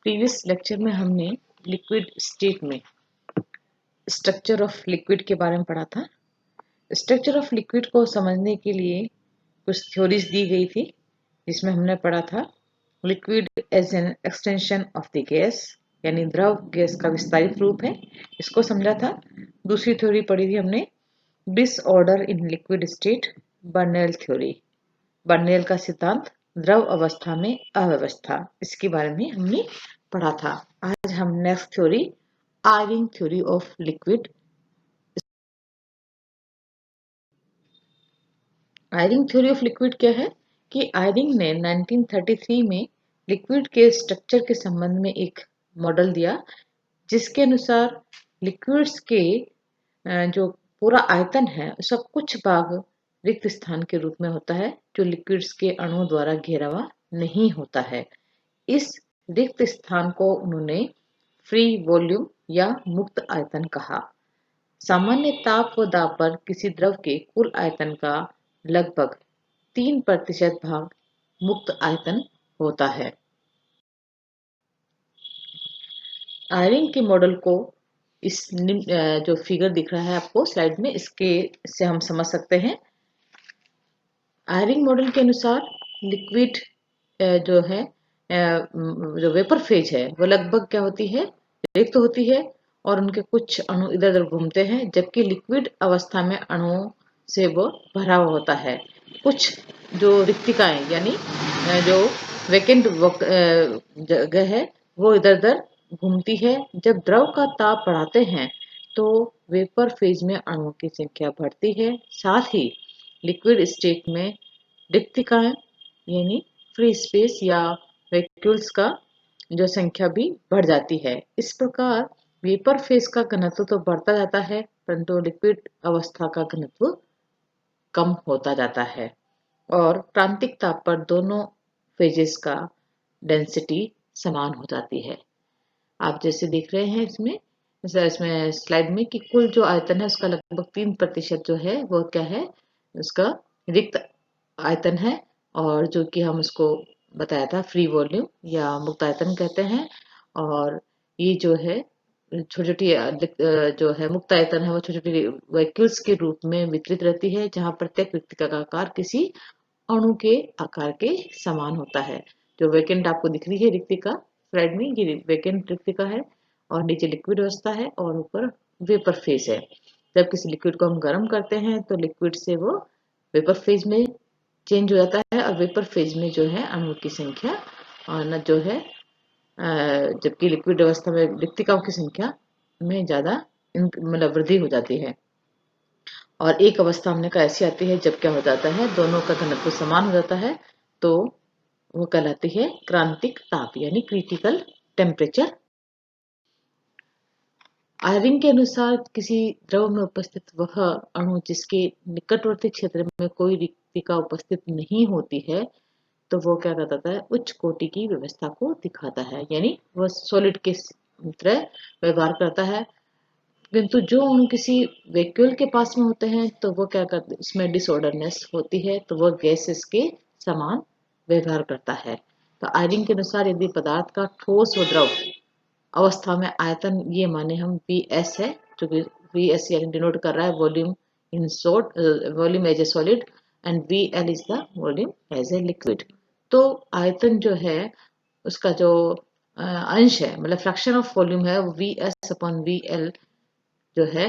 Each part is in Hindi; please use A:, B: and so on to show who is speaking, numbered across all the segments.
A: प्रीवियस लेक्चर में हमने लिक्विड स्टेट में स्ट्रक्चर ऑफ लिक्विड के बारे में पढ़ा था। स्ट्रक्चर ऑफ लिक्विड को समझने के लिए कुछ थ्योरीज दी गई थी, जिसमें हमने पढ़ा था liquid as an extension of the gas, यानी द्रव गैस का विस्तारित रूप है, इसको समझा था। दूसरी थ्योरी पढ़ी थी हमने disorder in liquid state, Bernoulli theory, Bernoulli का सिद्धांत, द्रव अवस्था में अव्यवस्था, इसके बारे में हमने पढ़ा था। आज हम next theory Eyring theory of liquid. Eyring theory of liquid क्या है कि आयरिंग ने 1933 में लिक्विड के स्ट्रक्चर के संबंध में एक मॉडल दिया, जिसके अनुसार लिक्विड्स के जो पूरा आयतन है उसका कुछ भाग रिक्त स्थान के रूप में होता है, जो लिक्विड्स के अणुओं द्वारा घेरा हुआ नहीं होता है। इस रिक्त स्थान को उन्होंने फ्री वॉल्यूम या मुक्त आयतन कहा। सामान्य ताप व दाब पर किसी द्रव के कुल आयतन का लगभग 3% भाग मुक्त आयतन होता है। आयरिंग के मॉडल को इस जो फिगर दिख रहा है आपको स्लाइड में, इसके से हम समझ सकते हैं। आयरिंग मॉडल के अनुसार लिक्विड जो है जो वेपर फेज है वो लगभग क्या होती है, रिक्त होती है और उनके कुछ अणु इधर उधर घूमते हैं, जबकि लिक्विड अवस्था में अणुओं से वो भरा हुआ होता है। कुछ जो रिक्तिकाएं यानी जो वैकेंट जगह है वो इधर उधर घूमती है। जब द्रव का ताप बढ़ाते हैं तो वेपर फेज में अणुओं की संख्या बढ़ती है, साथ ही लिक्विड स्टेट में रिक्तिकाएं यानी फ्री स्पेस या वैक्यूल्स का जो संख्या भी बढ़ जाती है। इस प्रकार वेपर फेज का घनत्व तो बढ़ता जाता है, परंतु लिक्विड अवस्था का घनत्व कम होता जाता है और क्रांतिक ताप पर दोनों फेजेस का डेंसिटी समान हो जाती है। आप जैसे देख रहे हैं इसमें स्लाइड में कि कुल जो आयतन है उसका लगभग 3% जो है वो क्या है, उसका रिक्त आयतन है, और जो कि हम उसको बताया था फ्री वॉल्यूम या मुक्त आयतन कहते हैं। और ये जो है छोटी छोटी जो है मुक्त आयतन है वो छोटी छोटी वैक्यूल्स के रूप में वितरित रहती है, जहां प्रत्येक रिक्तिका का आकार किसी अणु के आकार के समान होता है। जो वैकेंट आपको दिख रही है रिक्तिका स्लाइड में, ये वैकेंट रिक्तिका है और नीचे लिक्विड अवस्था है और ऊपर वेपर फेज है। जब किसी लिक्विड को हम गर्म करते हैं तो लिक्विड से वो वेपर फेज में चेंज हो जाता है और वेपर फेज में जो है अणुओं की संख्या न जो है जबकि लिक्विड अवस्था में रिक्तिकाओं की संख्या में ज्यादा मतलब वृद्धि हो जाती है। और एक अवस्था हमने कहा ऐसी आती है जब क्या हो जाता है, दोनों का घनत्व समान हो जाता है, तो वो कहलाती है क्रांतिक ताप यानी क्रिटिकल टेम्परेचर। आयरिंग के अनुसार किसी द्रव में उपस्थित वह अणु जिसके निकटवर्ती क्षेत्र में कोई रिक्तिका उपस्थित नहीं होती है, तो वो क्या कहता है, उच्च कोटि की व्यवस्था को दिखाता है, यानी वह सॉलिड के तरह व्यवहार करता है। किंतु जो अणु किसी वैक्यूल के पास में होते हैं तो वो क्या करते, उसमें डिसऑर्डरनेस होती है, तो वह गैसेस के समान व्यवहार करता है। तो आयरिंग के अनुसार यदि पदार्थ का ठोस व द्रव अवस्था में आयतन, ये माने हम Vs है, जो कि Vs यानी डिनोट कर रहा है volume in salt, volume as a solid, and Vl is the volume as a liquid. तो आयतन जो है उसका जो अंश है, मतलब फ्रैक्शन ऑफ वॉल्यूम है, वो Vs अपॉन Vl जो है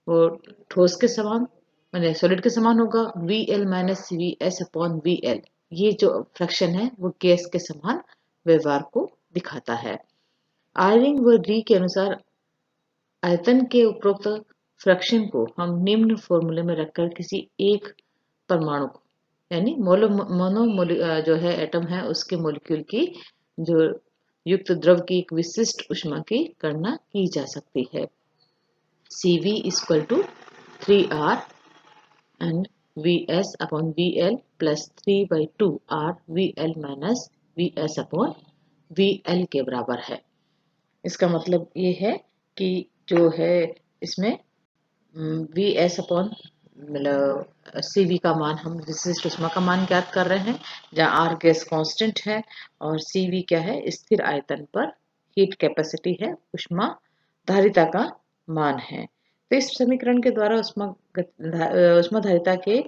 A: वो ठोस के समान माने सॉलिड के समान होगा, Vl minus Vs upon Vl, ये जो फ्रैक्शन है वो गैस के समान व्यवहार को दिखाता है। आयरिंग व री के अनुसार आयतन के उपरोक्त फ्रैक्शन को हम निम्न फॉर्मूले में रखकर किसी एक परमाणु को यानी जो है एटम है उसके मॉलिक्यूल की जो युक्त द्रव की एक विशिष्ट ऊष्मा की गणना की जा सकती है। Cv equal to 3R and Vs upon Vl plus 3 by 2 R Vl minus Vs upon Vl के बराबर है। इसका मतलब ये है कि जो है इसमें Vs अपॉन मतलब Cv का मान, हम विशिष्ट ऊष्मा का मान ज्ञात कर रहे हैं, जहाँ R गैस कांस्टेंट है और Cv क्या है, स्थिर आयतन पर हीट कैपेसिटी है, उष्मा धारिता का मान है। तो इस समीकरण के द्वारा उष्मा धारिता के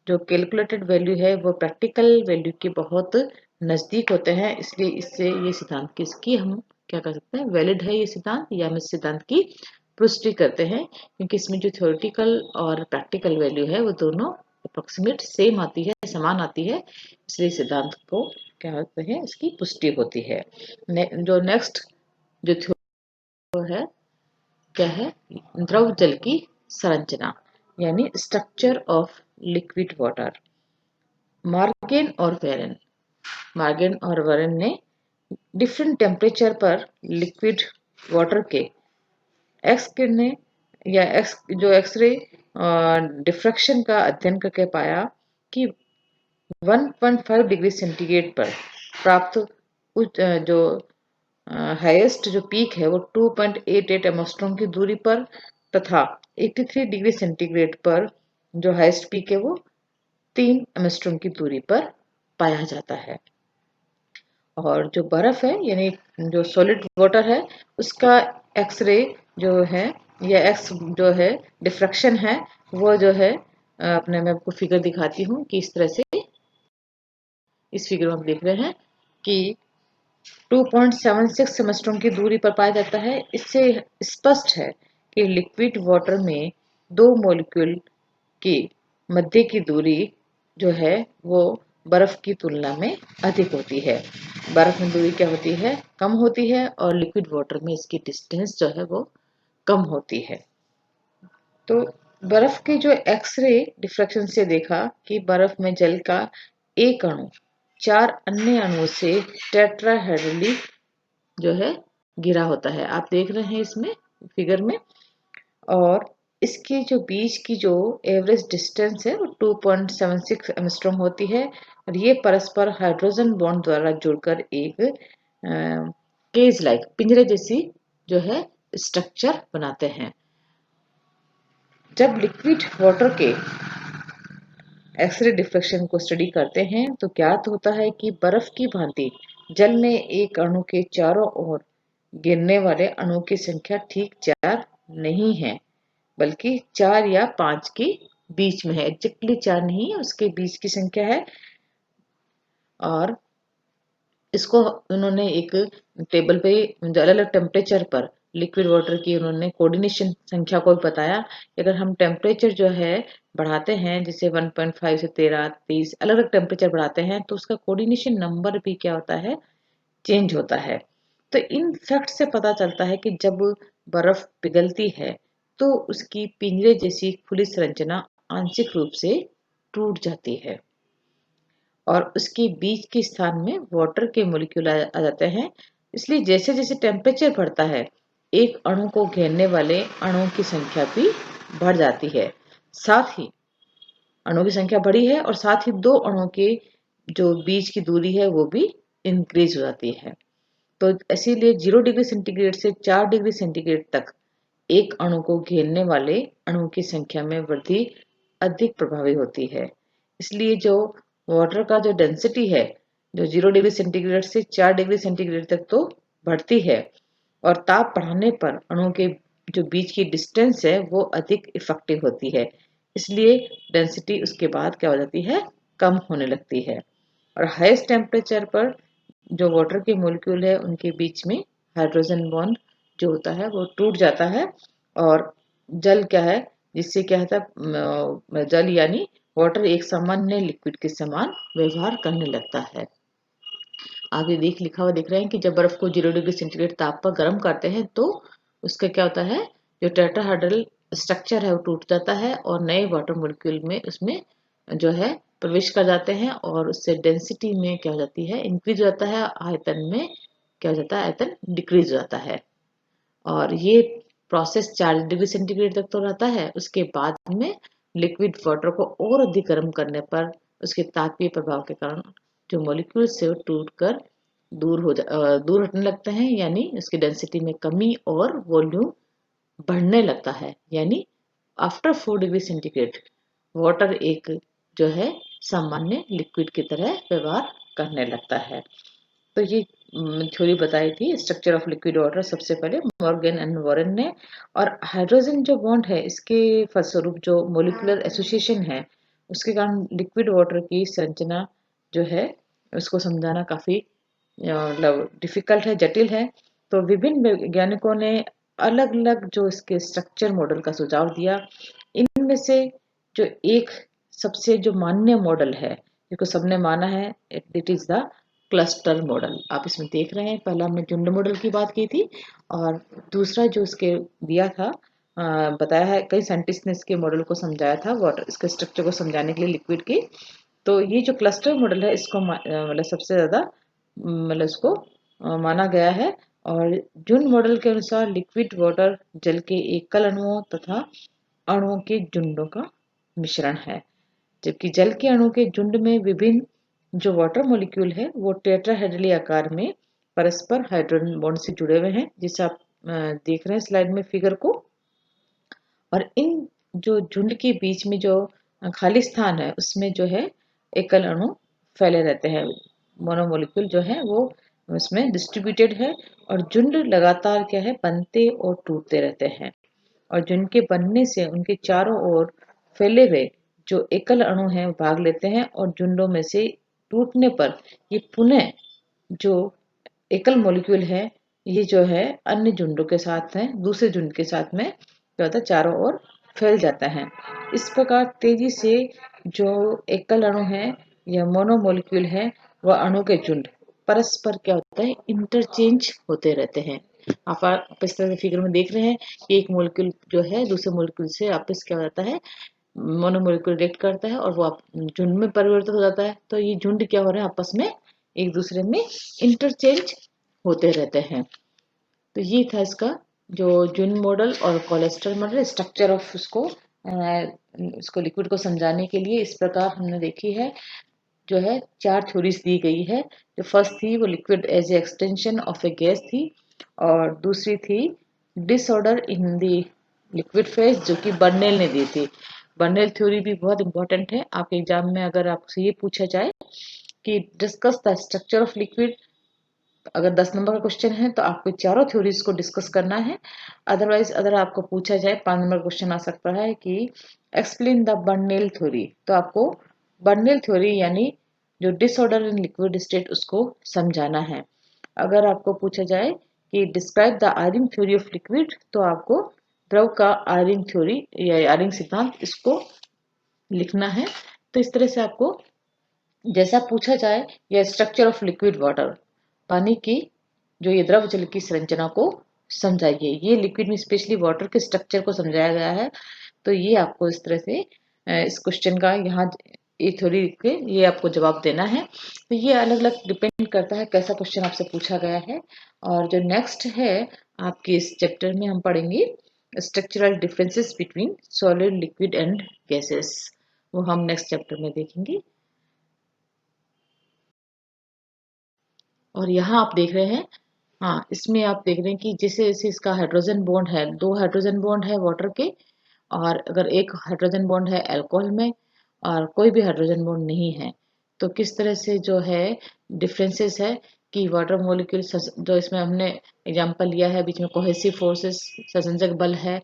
A: जो कैलकुलेटेड वैल्यू है वो प्रैक्टिकल वैल्यू के बहुत नजदीक होते हैं, इसलिए इससे ये सिद्धांत किसकी हम क्या कर सकते हैं, वैलिड है ये सिद्धांत, या हम इस सिद्धांत की पुष्टि करते हैं, क्योंकि इसमें जो थ्योरेटिकल और प्रैक्टिकल वैल्यू है वो दोनों अप्रोक्सीमेट सेम आती है, समान आती है, इसलिए सिद्धांत को क्या होते हैं, इसकी पुष्टि होती है। जो नेक्स्ट जो थ्योरी है क्या है, द्रव जल की संरचना यानी स्ट्रक्चर ऑफ लिक्विड वाटर। मार्गेन और वेरेन ने डिफरेंट टेम्परेचर पर लिक्विड वाटर के एक्स किरणें या एक्सरे डिफ्रैक्शन का अध्ययन करके पाया कि 1.5 डिग्री सेंटीग्रेड पर प्राप्त जो हाईएस्ट जो पीक है वो 2.88 एंगस्ट्रॉम की दूरी पर, तथा 83 डिग्री सेंटीग्रेड पर जो हाईएस्ट पीक है वो 3 एंगस्ट्रॉम की दूरी पर पाया जाता है। और जो बर्फ है यानी जो सॉलिड वाटर है उसका एक्सरे जो है या एक्स जो है डिफ्रैक्शन है वो जो है अपने मैं आपको फिगर दिखाती हूँ कि इस तरह से इस फिगर में हम देख रहे हैं कि 2.76 एंगस्ट्रॉम की दूरी पर पाया जाता है। इससे स्पष्ट है कि लिक्विड वाटर में दो मॉलिक्यूल की मध्य की दूरी जो है वो बर्फ की तुलना में अधिक होती है। बर्फ में दूरी क्या होती है, कम होती है, और लिक्विड वाटर में इसकी डिस्टेंस जो है वो कम होती है। तो बर्फ के जो एक्सरे डिफ्रैक्शन से देखा कि बर्फ में जल का एक अणु 4 अन्य अणुओं से टेट्राहेड्रली जो है घिरा होता है। आप देख रहे हैं इसमें फिगर में, और इसके जो बीच की जो एवरेज डिस्टेंस है वो 2.76 एंगस्ट्रॉम होती है, और ये परस्पर हाइड्रोजन बॉन्ड द्वारा जुड़कर एक केज लाइक पिंजरे जैसी जो है स्ट्रक्चर बनाते हैं। जब लिक्विड वाटर के एक्सरे डिफ्रैक्शन को स्टडी करते हैं तो ज्ञात होता है कि बर्फ की भांति जल में एक अणु के चारों ओर गिरने वाले अणुओं की संख्या ठीक 4 नहीं है, बल्कि 4 या 5 के बीच में है। एग्जैक्टली 4 नहीं है, उसके बीच की संख्या है। और इसको उन्होंने एक टेबल पे अलग अलग टेम्परेचर पर लिक्विड वाटर की उन्होंने कोऑर्डिनेशन संख्या को भी बताया। अगर हम टेम्परेचर जो है बढ़ाते हैं, जैसे 1.5 से 13, 30 अलग अलग टेम्परेचर बढ़ाते हैं, तो उसका कोऑर्डिनेशन नंबर भी क्या होता है, चेंज होता है। तो इन फैक्ट से पता चलता है कि जब बर्फ पिघलती है तो उसकी पिंजरे जैसी खुली संरचना आंशिक रूप से टूट जाती है, और उसके बीच के स्थान में वाटर के मॉलिक्यूल आ जाते हैं। इसलिए जैसे जैसे टेम्परेचर बढ़ता है एक अणु को घेरने वाले अणुओं की संख्या भी बढ़ जाती है। साथ ही अणुओं की संख्या बढ़ी है और साथ ही दो अणुओं के जो बीच की दूरी है वो भी इंक्रीज हो जाती है। तो इसीलिए 0 डिग्री सेंटीग्रेड से 4 डिग्री सेंटीग्रेड तक एक अणु को घेरने वाले अणुओं की संख्या में वृद्धि अधिक प्रभावी होती है। इसलिए जो वाटर का जो डेंसिटी है जो 0 डिग्री सेंटीग्रेड से 4 डिग्री सेंटीग्रेड तक तो बढ़ती है, और ताप बढ़ाने पर अणुओं के जो बीच की डिस्टेंस है वो अधिक इफेक्टिव होती है। इसलिए डेंसिटी उसके बाद क्या हो जाती है, कम होने लगती है। और हाईएस्ट टेम्परेचर पर जो वाटर के मॉलिक्यूल है उनके बीच में हाइड्रोजन बॉन्ड जो होता है वो टूट जाता है, और जल क्या है, जिससे क्या होता है, जल यानी वाटर एक सामान्य लिक्विड के समान व्यवहार करने लगता है। आगे लिखा हुआ दिख रहे हैं कि जब बर्फ को 0 डिग्री सेंटीग्रेड ताप पर गर्म करते हैं तो उसका क्या होता है, जो टेट्राहेड्रल स्ट्रक्चर है वो टूट जाता है, और नए वाटर मॉलिक्यूल में उसमें जो है प्रवेश कर जाते हैं, और उससे डेंसिटी में क्या हो जाती है, इंक्रीज हो जाता है, आयतन में क्या हो जाता है, आयतन डिक्रीज हो जाता है। और ये प्रोसेस 4 डिग्री सेंटीग्रेड तक तो रहता है। उसके बाद में लिक्विड वाटर को और अधिक गर्म करने पर उसके तापीय प्रभाव के कारण जो मॉलिक्यूल से वो टूट कर दूर हटने लगते हैं, यानी उसकी डेंसिटी में कमी और वॉल्यूम बढ़ने लगता है। यानी आफ्टर 4 डिग्री सेंटीग्रेड वाटर एक जो है सामान्य लिक्विड की तरह व्यवहार करने लगता है। तो ये थ्योरी बताई थी स्ट्रक्चर ऑफ लिक्विड वाटर सबसे पहले मॉर्गन एंड वॉरेन ने। और हाइड्रोजन जो बॉन्ड है इसके फलस्वरूप जो मोलिकुलर एसोसिएशन है उसके कारण लिक्विड वाटर की संरचना जो है उसको समझाना काफी मतलब डिफिकल्ट है, जटिल है। तो विभिन्न वैज्ञानिकों ने अलग अलग जो इसके स्ट्रक्चर मॉडल का सुझाव दिया। इनमें से जो एक सबसे जो मान्य मॉडल है जिसको सबने माना है it is the cluster model. आप इसमें देख रहे हैं पहला हमने झुंड मॉडल की बात की थी और दूसरा जो इसके दिया था बताया है कई साइंटिस्ट ने इसके मॉडल को समझाया था वाटर इसके स्ट्रक्चर को समझाने के लिए लिक्विड की। तो ये जो क्लस्टर मॉडल है इसको मतलब सबसे ज्यादा मतलब इसको माना गया है। और झुंड मॉडल के अनुसार लिक्विड वाटर जल के एकल अणुओं तथा अणुओं के झुंडों का मिश्रण है, जबकि जल के अणु के झुंड में विभिन्न जो वाटर मॉलिक्यूल है वो टेट्राहेड्रली आकार में परस्पर हाइड्रोजन बॉन्ड से जुड़े हुए हैं, जिसे आप देख रहे हैं स्लाइड में फिगर को। और इन जो झुंड के बीच में जो खाली स्थान है उसमें जो है एकल अणु फैले रहते हैं, मोनोमोलिक्यूल जो है वो उसमें डिस्ट्रीब्यूटेड है। और झुंड लगातार क्या है बनते और टूटते रहते हैं और झुंड के बनने से उनके चारों ओर फैले हुए जो एकल अणु हैं भाग लेते हैं और झुंडों में से टूटने पर ये पुनः जो एकल मॉलिक्यूल है ये जो है अन्य झुंडों के साथ है दूसरे झुंड के साथ में क्या होता है चारों ओर फैल जाता है। इस प्रकार तेजी से जो एकल अणु है या मोनोमोलिक्यूल है वह अणु के झुंड परस्पर क्या होता है इंटरचेंज होते रहते हैं। आप इस तरह से फिगर में देख रहे हैं कि एक मॉलिक्यूल जो है दूसरे मॉलिक्यूल से आपस क्या हो जाता है मोनोमोलिक्यूल रिएक्ट करता है और वो झुंड में परिवर्तित हो जाता है। तो ये झुंड क्या हो रहे हैं आपस में एक दूसरे में इंटरचेंज होते रहते हैं। तो ये था इसका जो झुंड मॉडल और कोलेस्ट्रॉल मॉडल स्ट्रक्चर ऑफ उसको लिक्विड को समझाने के लिए इस प्रकार हमने देखी है। जो है 4 थ्योरीज दी गई है। जो फर्स्ट थी वो liquid as a extension of a gas थी और दूसरी थी disorder in the liquid phase जो कि बर्नेल ने दी थी। बर्नेल थ्योरी भी बहुत इंपॉर्टेंट है। आपके एग्जाम में अगर आपसे ये पूछा जाए कि discuss the structure of liquid, अगर 10 नंबर का क्वेश्चन है तो आपको चारों थ्योरीज को डिस्कस करना है। अदरवाइज अगर आपको पूछा जाए 5 नंबर क्वेश्चन आ सकता है कि एक्सप्लेन द बर्नेल थ्योरी, तो आपको बर्नेल थ्योरी यानी जो डिसऑर्डर इन लिक्विड स्टेट उसको समझाना है। अगर आपको पूछा जाए कि describe the Eyring theory of liquid तो आपको द्रव का आयरिंग थ्योरी या आयरिंग सिद्धांत इसको लिखना है। तो इस तरह से आपको जैसा पूछा जाए या स्ट्रक्चर ऑफ लिक्विड वाटर पानी की जो ये द्रव जल की संरचना को समझाइए। ये लिक्विड में स्पेशली वाटर के स्ट्रक्चर को समझाया गया है। तो ये आपको इस तरह से इस क्वेश्चन का यहाँ ये थ्योरी के ये आपको जवाब देना है। तो ये अलग अलग डिपेंड करता है कैसा क्वेश्चन आपसे पूछा गया है। और जो नेक्स्ट है आपके इस चैप्टर में हम पढ़ेंगे structural differences between solid liquid and gases, वो हम नेक्स्ट चैप्टर में देखेंगे। और यहाँ आप देख रहे हैं हाँ इसमें आप देख रहे हैं कि जैसे जैसे इसका हाइड्रोजन बॉन्ड है, 2 हाइड्रोजन बॉन्ड है वाटर के और अगर एक हाइड्रोजन बॉन्ड है अल्कोहल में और कोई भी हाइड्रोजन बॉन्ड नहीं है तो किस तरह से जो है डिफरेंसेस है कि वाटर मॉलिक्यूल जो इसमें हमने एग्जांपल लिया है बीच में कोहेसिव फोर्सेस संसंजक बल है,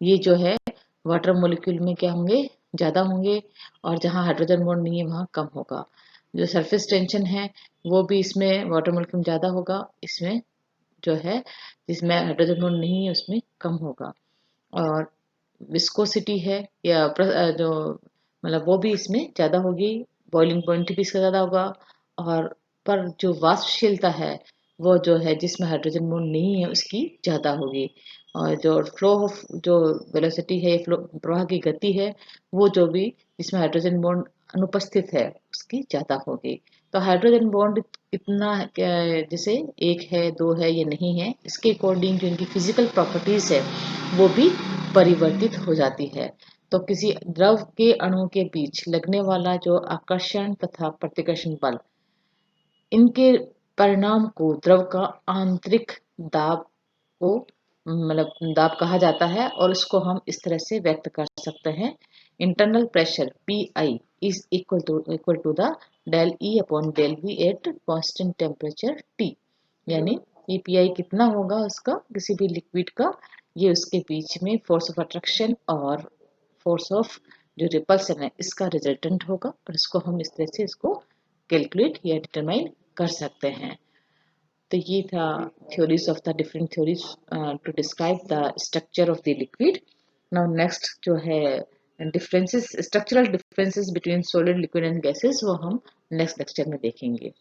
A: ये जो है वाटर मॉलिक्यूल में क्या होंगे ज्यादा होंगे और जहाँ हाइड्रोजन बॉन्ड नहीं है वहाँ कम होगा। जो सरफेस टेंशन है वो भी इसमें वाटर मॉलिक्यूल में ज्यादा होगा, इसमें जो है जिसमें हाइड्रोजन बॉन्ड नहीं है उसमें कम होगा। और विस्कोसिटी है या जो मतलब वो भी इसमें ज्यादा होगी, बॉइलिंग पॉइंट भी इसका ज्यादा होगा। और पर जो वाष्पशीलता है वो जो है जिसमें हाइड्रोजन बॉन्ड नहीं है उसकी ज्यादा होगी। और जो फ्लो ऑफ जो वेलोसिटी है फ्लो प्रवाह की गति है वो जो भी जिसमें हाइड्रोजन बॉन्ड अनुपस्थित है उसकी ज्यादा होगी। तो हाइड्रोजन बॉन्ड कितना जैसे एक है दो है ये नहीं है, इसके अकॉर्डिंग जो इनकी फिजिकल प्रॉपर्टीज है वो भी परिवर्तित हो जाती है। तो किसी द्रव के अणु के बीच लगने वाला जो आकर्षण तथा प्रतिकर्षण बल, इनके परिणाम को द्रव का आंतरिक दाब को मतलब दाब कहा जाता है और इसको हम इस तरह से व्यक्त कर सकते हैं। Internal pressure PI is equal to the del E upon del V at constant temperature T। यानी ये पीआई कितना होगा उसका, किसी भी लिक्विड का, ये उसके बीच में फोर्स ऑफ अट्रैक्शन और फोर्स ऑफ जो रिपल्सन है इसका रिजल्टेंट होगा, और इसको हम इस तरह से इसको कैलकुलेट या डिटरमाइन कर सकते हैं। तो ये था theories of the different theories to describe the structure of the liquid. Now next जो है differences, structural differences between solid, liquid and gases, वो हम नेक्स्ट लेक्चर में देखेंगे।